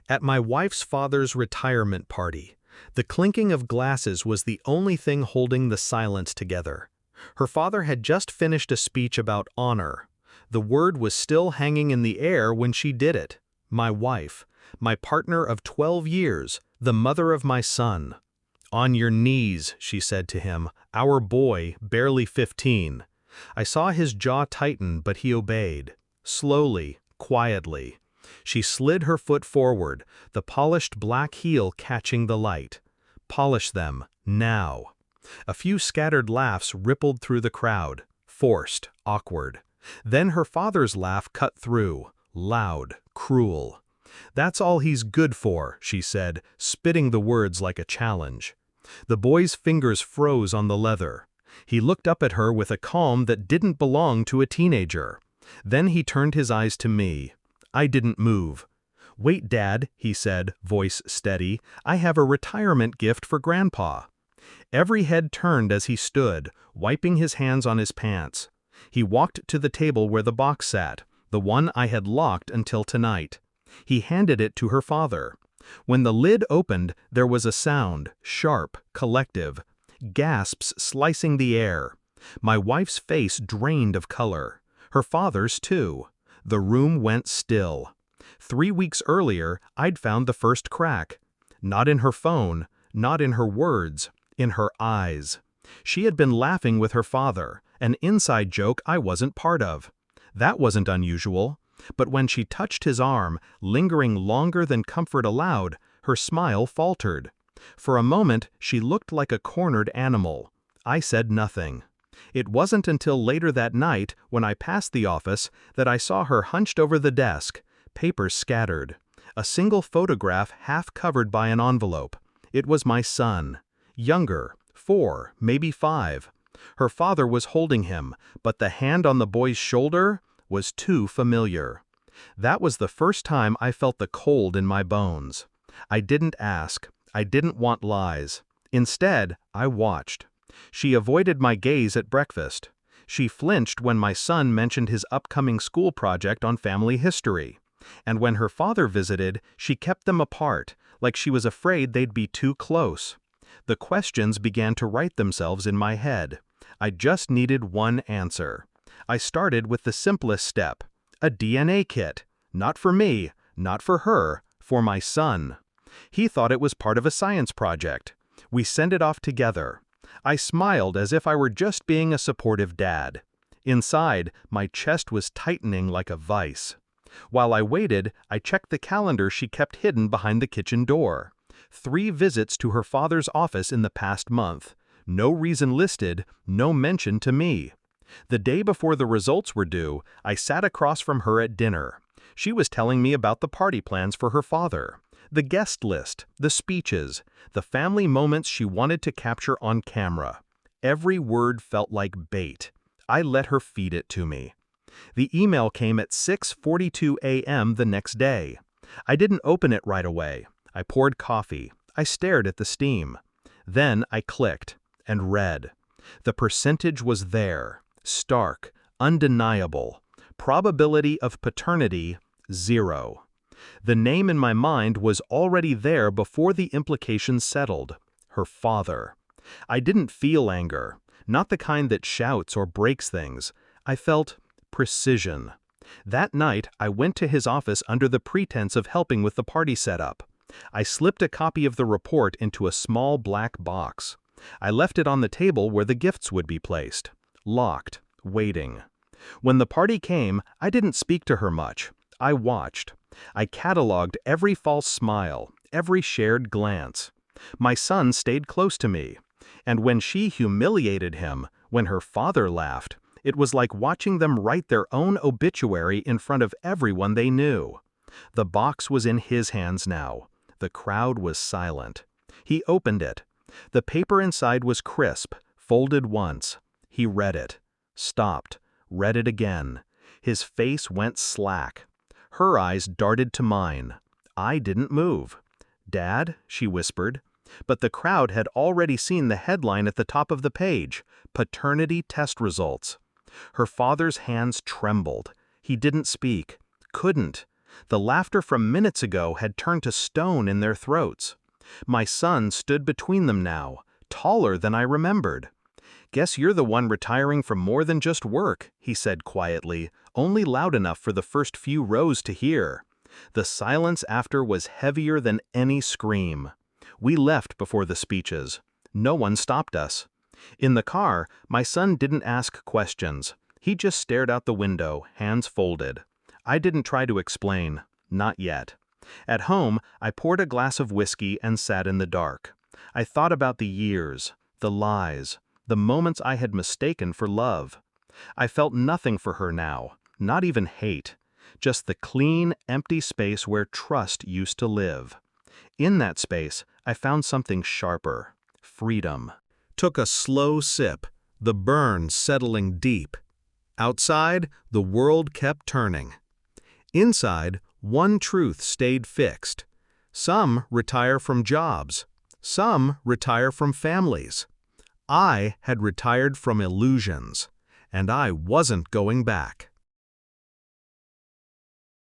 At my wife's father's retirement party, the clinking of glasses was the only thing holding the silence together. Her father had just finished a speech about honor. The word was still hanging in the air when she did it. My wife, my partner of 12 years, the mother of my son. "On your knees," she said to him, our boy, barely 15. I saw his jaw tighten, but he obeyed. Slowly, quietly. She slid her foot forward, the polished black heel catching the light. Polish them, now. A few scattered laughs rippled through the crowd, forced, awkward. Then her father's laugh cut through, loud, cruel. "That's all he's good for," she said, spitting the words like a challenge. The boy's fingers froze on the leather. He looked up at her with a calm that didn't belong to a teenager. Then he turned his eyes to me. I didn't move. "Wait, Dad," he said, voice steady. "I have a retirement gift for Grandpa." Every head turned as he stood, wiping his hands on his pants. He walked to the table where the box sat, the one I had locked until tonight. He handed it to her father. When the lid opened, there was a sound, sharp, collective. Gasps slicing the air. My wife's face drained of color. Her father's too. The room went still. 3 weeks earlier, I'd found the first crack. Not in her phone, not in her words, in her eyes. She had been laughing with her father, an inside joke I wasn't part of. That wasn't unusual. But when she touched his arm, lingering longer than comfort allowed, her smile faltered. For a moment, she looked like a cornered animal. I said nothing. It wasn't until later that night, when I passed the office, that I saw her hunched over the desk, papers scattered. A single photograph half covered by an envelope. It was my son. Younger, 4, maybe 5. Her father was holding him, but the hand on the boy's shoulder was too familiar. That was the first time I felt the cold in my bones. I didn't ask. I didn't want lies. Instead, I watched. She avoided my gaze at breakfast. She flinched when my son mentioned his upcoming school project on family history. And when her father visited, she kept them apart, like she was afraid they'd be too close. The questions began to write themselves in my head. I just needed one answer. I started with the simplest step, a DNA kit. Not for me, not for her, for my son. He thought it was part of a science project. We sent it off together. I smiled as if I were just being a supportive dad. Inside, my chest was tightening like a vice. While I waited, I checked the calendar she kept hidden behind the kitchen door. 3 visits to her father's office in the past month. No reason listed, no mention to me. The day before the results were due, I sat across from her at dinner. She was telling me about the party plans for her father, the guest list, the speeches, the family moments she wanted to capture on camera. Every word felt like bait. I let her feed it to me. The email came at 6:42 a.m. the next day. I didn't open it right away. I poured coffee. I stared at the steam. Then I clicked and read. The percentage was there. Stark, undeniable. Probability of paternity, 0. The name in my mind was already there before the implications settled. Her father. I didn't feel anger, not the kind that shouts or breaks things. I felt precision. That night, I went to his office under the pretense of helping with the party setup. I slipped a copy of the report into a small black box. I left it on the table where the gifts would be placed. Locked, waiting. When the party came, I didn't speak to her much. I watched. I cataloged every false smile, every shared glance. My son stayed close to me. And when she humiliated him, when her father laughed, it was like watching them write their own obituary in front of everyone they knew. The box was in his hands now. The crowd was silent. He opened it. The paper inside was crisp, folded once. He read it. Stopped. Read it again. His face went slack. Her eyes darted to mine. I didn't move. "Dad," she whispered. But the crowd had already seen the headline at the top of the page, "Paternity Test Results." Her father's hands trembled. He didn't speak. Couldn't. The laughter from minutes ago had turned to stone in their throats. My son stood between them now, taller than I remembered. "Guess you're the one retiring from more than just work," he said quietly, only loud enough for the first few rows to hear. The silence after was heavier than any scream. We left before the speeches. No one stopped us. In the car, my son didn't ask questions. He just stared out the window, hands folded. I didn't try to explain. Not yet. At home, I poured a glass of whiskey and sat in the dark. I thought about the years, the lies, the moments I had mistaken for love. I felt nothing for her now, not even hate. Just the clean, empty space where trust used to live. In that space, I found something sharper. Freedom. Took a slow sip, the burn settling deep. Outside, the world kept turning. Inside, one truth stayed fixed. Some retire from jobs. Some retire from families. I had retired from illusions, and I wasn't going back.